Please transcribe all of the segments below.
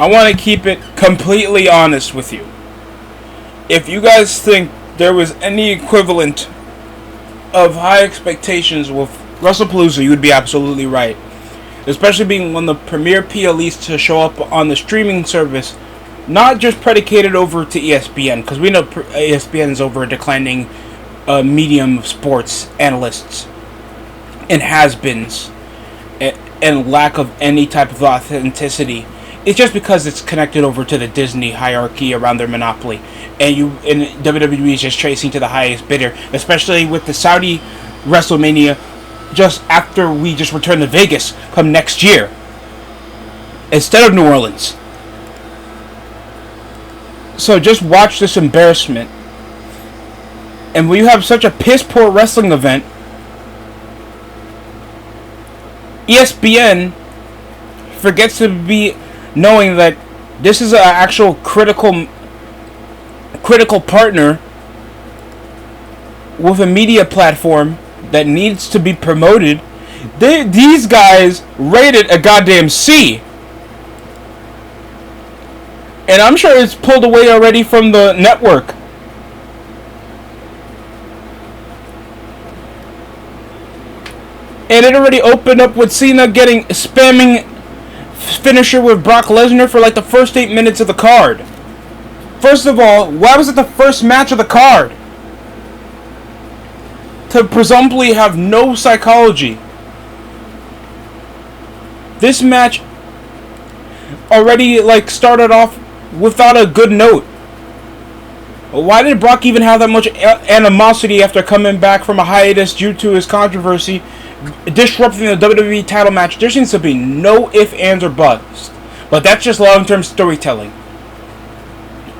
I want to keep it completely honest with you. If you guys think there was any equivalent of high expectations with WrestlePalooza, you would be absolutely right. Especially being one of the premier PLEs to show up on the streaming service, not just predicated over to ESPN, because we know ESPN is over a declining medium of sports analysts and has-beens and lack of any type of authenticity. It's just because it's connected over to the Disney hierarchy around their monopoly, and WWE is just chasing to the highest bidder, especially with the Saudi WrestleMania just after we just return to Vegas come next year instead of New Orleans. So just watch this embarrassment. And when you have such a piss poor wrestling event, ESPN forgets to be knowing that this is an actual critical partner with a media platform that needs to be promoted. These guys rated a goddamn C. And I'm sure it's pulled away already from the network. And it already opened up with Cena getting spamming finisher with Brock Lesnar for like the first 8 minutes of the card. First of all, why was it the first match of the card? To presumably have no psychology. This match already started off without a good note. Why did Brock even have that much animosity after coming back from a hiatus due to his controversy disrupting the WWE title match? There seems to be no ifs, ands, or buts. But that's just long-term storytelling.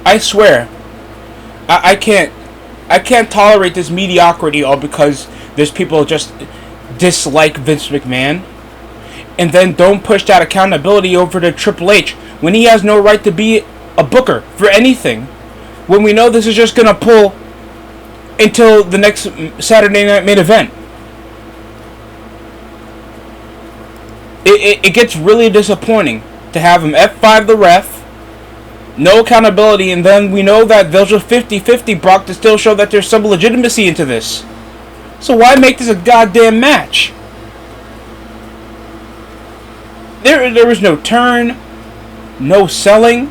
I swear, I can't tolerate this mediocrity all because there's people who just dislike Vince McMahon and then don't push that accountability over to Triple H when he has no right to be a booker for anything, when we know this is just going to pull until the next Saturday Night Main Event. It gets really disappointing to have him F5 the ref, no accountability, and then we know that they'll just 50-50 Brock to still show that there's some legitimacy into this. So why make this a goddamn match? There was no turn, no selling.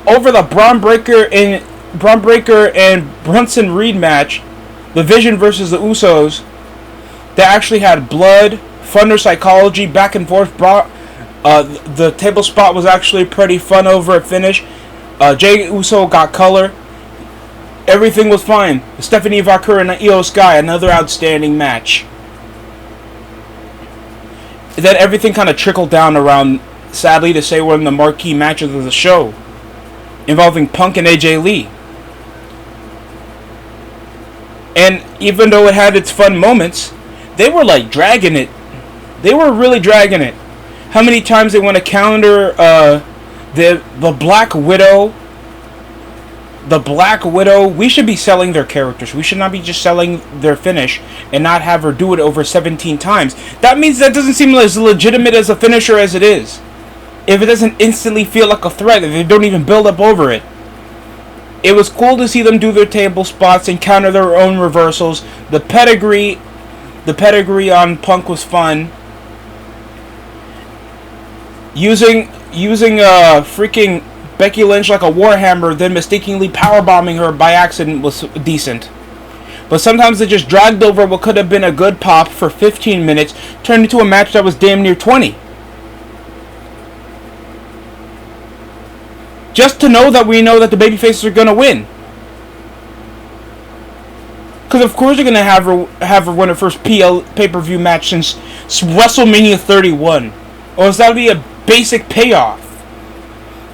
Over the Braun Breaker and Brunson Reed match, the Vision versus the Usos, that actually had blood, thunder psychology, back and forth. The table spot was actually pretty fun over a finish. Jey Uso got color. Everything was fine. Stephanie Vaquer and Io Sky, another outstanding match. Then everything kind of trickled down around, sadly to say, one of the marquee matches of the show, involving Punk and AJ Lee. And even though it had its fun moments, they were dragging it. They were really dragging it. How many times they want to counter the Black Widow? The Black Widow, we should be selling their characters. We should not be just selling their finish and not have her do it over 17 times. That means that doesn't seem as legitimate as a finisher as it is. If it doesn't instantly feel like a threat, if they don't even build up over it. It was cool to see them do their table spots and counter their own reversals. The pedigree on Punk was fun. Using freaking Becky Lynch like a warhammer, then mistakenly powerbombing her by accident was decent. But sometimes they just dragged over what could have been a good pop for 15 minutes, turned into a match that was damn near 20. Just to know that we know that the babyfaces are going to win. Because of course they're going to have her win her first pay-per-view match since WrestleMania 31. Or is that be a basic payoff?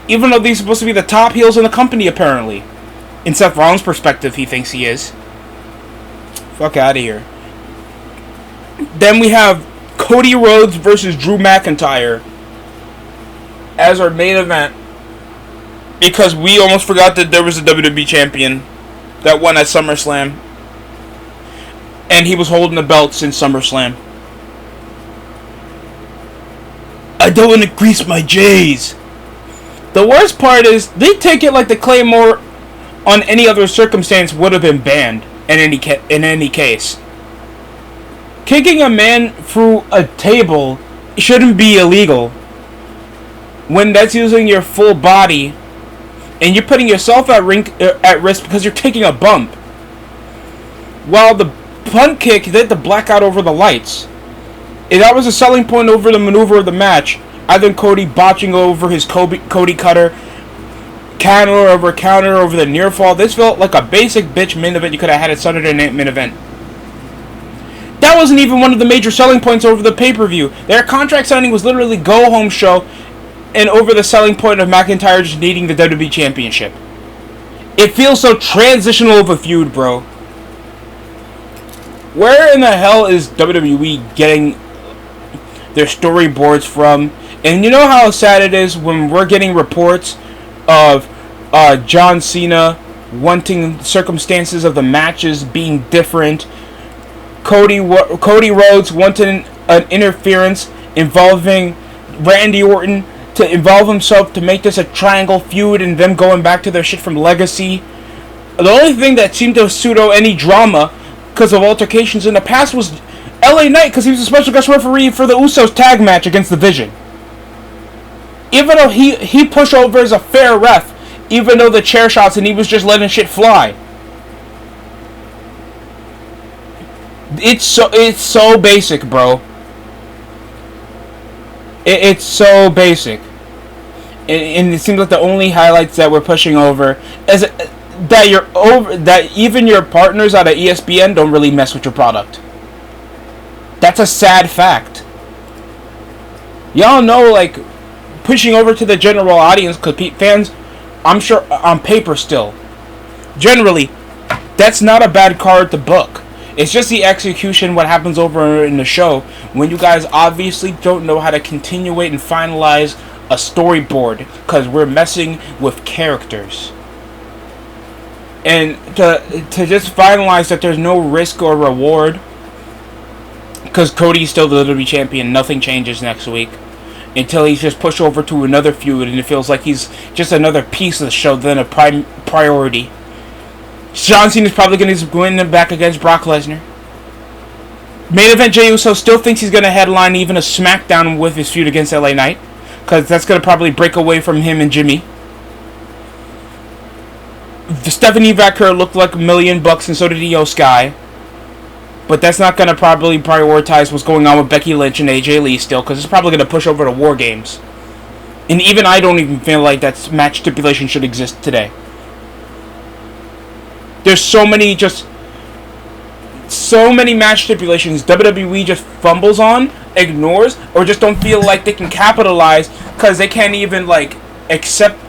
Even though these are supposed to be the top heels in the company, apparently. In Seth Rollins' perspective, he thinks he is. Fuck out of here. Then we have Cody Rhodes versus Drew McIntyre as our main event. Because we almost forgot that there was a WWE champion that won at SummerSlam. And he was holding the belt since SummerSlam. I don't want to grease my J's. The worst part is they take it like the Claymore on any other circumstance would have been banned in any case. Kicking a man through a table shouldn't be illegal when that's using your full body and you're putting yourself at risk because you're taking a bump. While the punt kick did the blackout over the lights. And that was a selling point over the maneuver of the match. Other than Cody botching over his Cody cutter, counter over the near fall. This felt like a basic bitch main event you could have had at Saturday Night Main Event. That wasn't even one of the major selling points over the pay-per-view. Their contract signing was literally go-home show and over the selling point of McIntyre just needing the WWE Championship. It feels so transitional of a feud, bro. Where in the hell is WWE getting their storyboards from? And you know how sad it is when we're getting reports of John Cena wanting circumstances of the matches being different. Cody Rhodes wanting an interference involving Randy Orton to involve himself to make this a triangle feud and them going back to their shit from Legacy. The only thing that seemed to pseudo any drama because of altercations in the past was LA Knight because he was a special guest referee for the Usos tag match against The Vision. Even though he pushed over as a fair ref, even though the chair shots and he was just letting shit fly. It's so basic, bro. It's so basic. And it seems like the only highlights that we're pushing over is that even your partners out of ESPN don't really mess with your product. That's a sad fact. Y'all know, like, pushing over to the general audience, because fans, I'm sure, on paper still, generally, that's not a bad card to book. It's just the execution, what happens over in the show, when you guys obviously don't know how to continuate and finalize a storyboard, because we're messing with characters. And to just finalize that there's no risk or reward, because Cody's still the WWE Champion, nothing changes next week. Until he's just pushed over to another feud and it feels like he's just another piece of the show than a priority. John Cena's probably going to win back against Brock Lesnar. Main event Jey Uso still thinks he's going to headline even a SmackDown with his feud against LA Knight. Because that's going to probably break away from him and Jimmy. Stephanie Vaquer looked like $1 million and so did Io Sky. But that's not going to probably prioritize what's going on with Becky Lynch and AJ Lee still, because it's probably going to push over to War Games. And even I don't even feel like that match stipulation should exist today. There's so many match stipulations WWE just fumbles on, ignores, or just don't feel like they can capitalize because they can't even, like, accept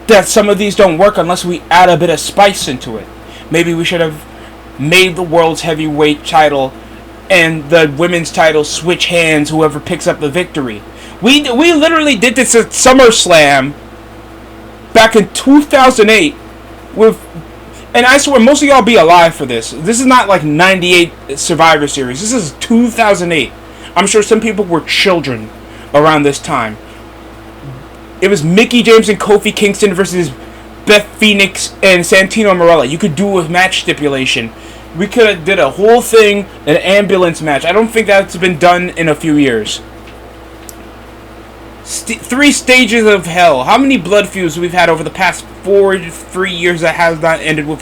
that some of these don't work unless we add a bit of spice into it. Maybe we should have made the world's heavyweight title and the women's title switch hands, whoever picks up the victory. We literally did this at SummerSlam back in 2008 with, and I swear most of y'all be alive for this. This is not like 98 Survivor Series. This is 2008. I'm sure some people were children around this time. It was Mickie James and Kofi Kingston versus Beth Phoenix and Santino Marella. You could do it with match stipulation. We could have did a whole thing, an ambulance match. I don't think that's been done in a few years. 3 stages of hell. How many blood feuds we've had over the past 3 years that has not ended with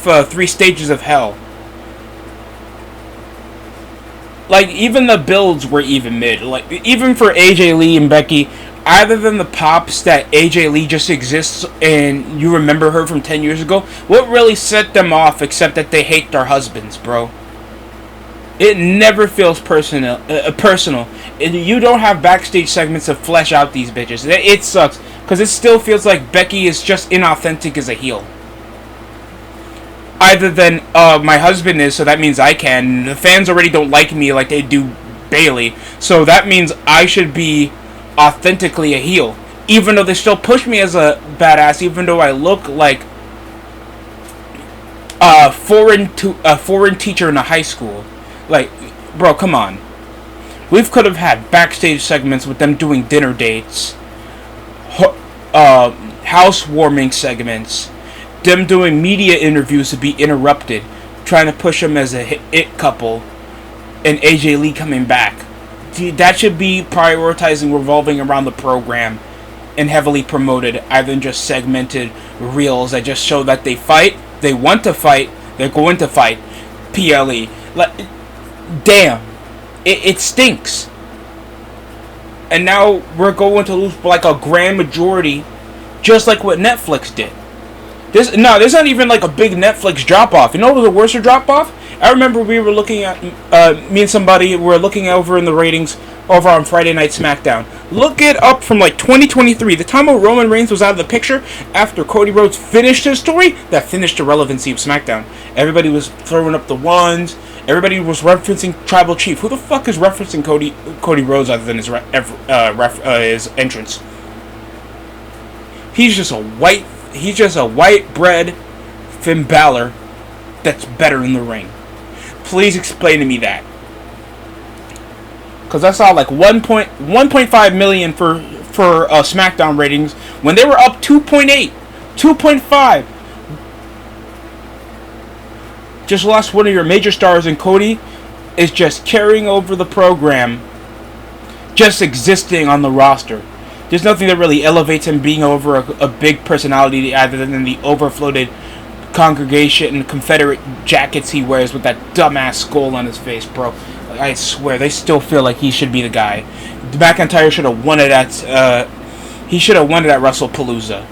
3 stages of hell? Like, even the builds were even mid. Like, even for AJ Lee and Becky, other than the pops that AJ Lee just exists and you remember her from 10 years ago, what really set them off except that they hate their husbands, bro? It never feels personal. You don't have backstage segments to flesh out these bitches. It sucks, because it still feels like Becky is just inauthentic as a heel. Either than, my husband is, so that means I can. The fans already don't like me like they do Bayley, so that means I should be authentically a heel. Even though they still push me as a badass, even though I look like a foreign teacher in a high school. Like, bro, come on. We could have had backstage segments with them doing dinner dates. housewarming segments, them doing media interviews to be interrupted, trying to push them as a it couple, and AJ Lee coming back. That should be prioritizing revolving around the program and heavily promoted, other than just segmented reels that just show that they fight, they want to fight, they're going to fight. PLE. Damn. It stinks. And now we're going to lose like a grand majority, just like what Netflix did. There's not even like a big Netflix drop off. You know what was a worse drop off? I remember we were looking at, me and somebody were looking over in the ratings over on Friday Night SmackDown. Look it up from like 2023, the time when Roman Reigns was out of the picture after Cody Rhodes finished his story, that finished the relevancy of SmackDown. Everybody was throwing up the ones. Everybody was referencing Tribal Chief. Who the fuck is referencing Cody Rhodes other than his entrance? He's just a white bread Finn Balor that's better in the ring. Please explain to me that. Because I saw like 1.5 million for SmackDown ratings when they were up 2.8, 2.5. Just lost one of your major stars, and Cody is just carrying over the program, just existing on the roster. There's nothing that really elevates him being over a big personality other than the overfloated congregation and Confederate jackets he wears with that dumbass skull on his face, bro. I swear, they still feel like he should be the guy. McIntyre should have won it at WrestlePalooza.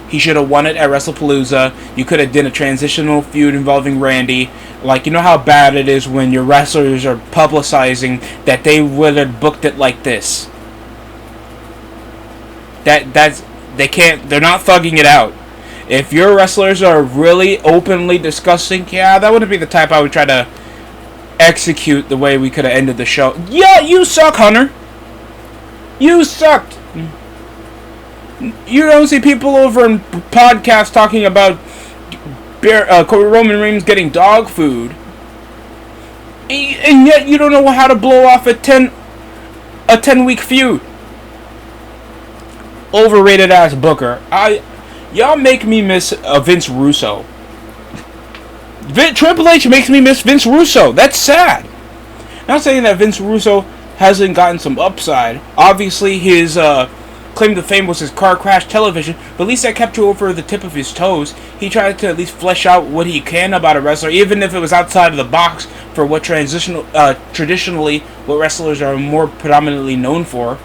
He should have won it at WrestlePalooza. You could have done a transitional feud involving Randy. Like, you know how bad it is when your wrestlers are publicizing that they would have booked it like this. They're not thugging it out. If your wrestlers are really openly discussing, yeah, that wouldn't be the type I would try to execute the way we could have ended the show. Yeah, you suck, Hunter. You sucked. You don't see people over in podcasts talking about Roman Reigns getting dog food, and yet you don't know how to blow off a 10-week feud. Overrated ass booker. Y'all make me miss Vince Russo. Triple H makes me miss Vince Russo. That's sad. Not saying that Vince Russo hasn't gotten some upside. Obviously, his claim to fame was his car crash television, but at least that kept you over the tip of his toes. He tried to at least flesh out what he can about a wrestler, even if it was outside of the box for what traditionally what wrestlers are more predominantly known for,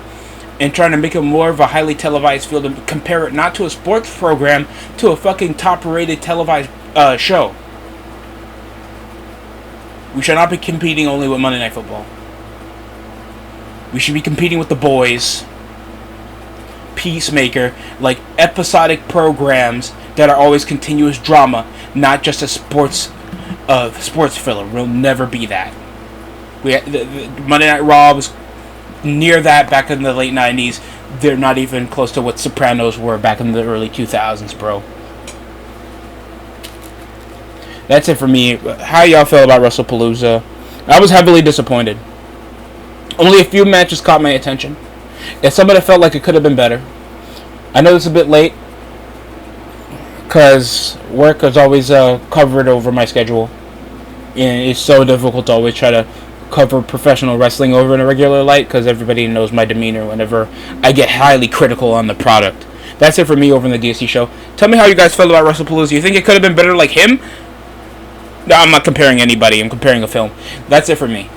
and trying to make it more of a highly televised field and compare it not to a sports program, to a fucking top-rated televised show. We should not be competing only with Monday Night Football. We should be competing with The Boys, Peacemaker, like episodic programs that are always continuous drama, not just a sports filler. We'll never be that. The Monday Night Raw was near that back in the late 90s. They're not even close to what Sopranos were back in the early 2000s, bro. That's it for me. How y'all feel about WrestlePalooza? I was heavily disappointed. Only a few matches caught my attention. If somebody felt like it could have been better. I know it's a bit late, because work is always covered over my schedule. And it's so difficult to always try to cover professional wrestling over in a regular light, because everybody knows my demeanor whenever I get highly critical on the product. That's it for me over in the DSC show. Tell me how you guys feel about WrestlePalooza. You think it could have been better like him? No, I'm not comparing anybody. I'm comparing a film. That's it for me.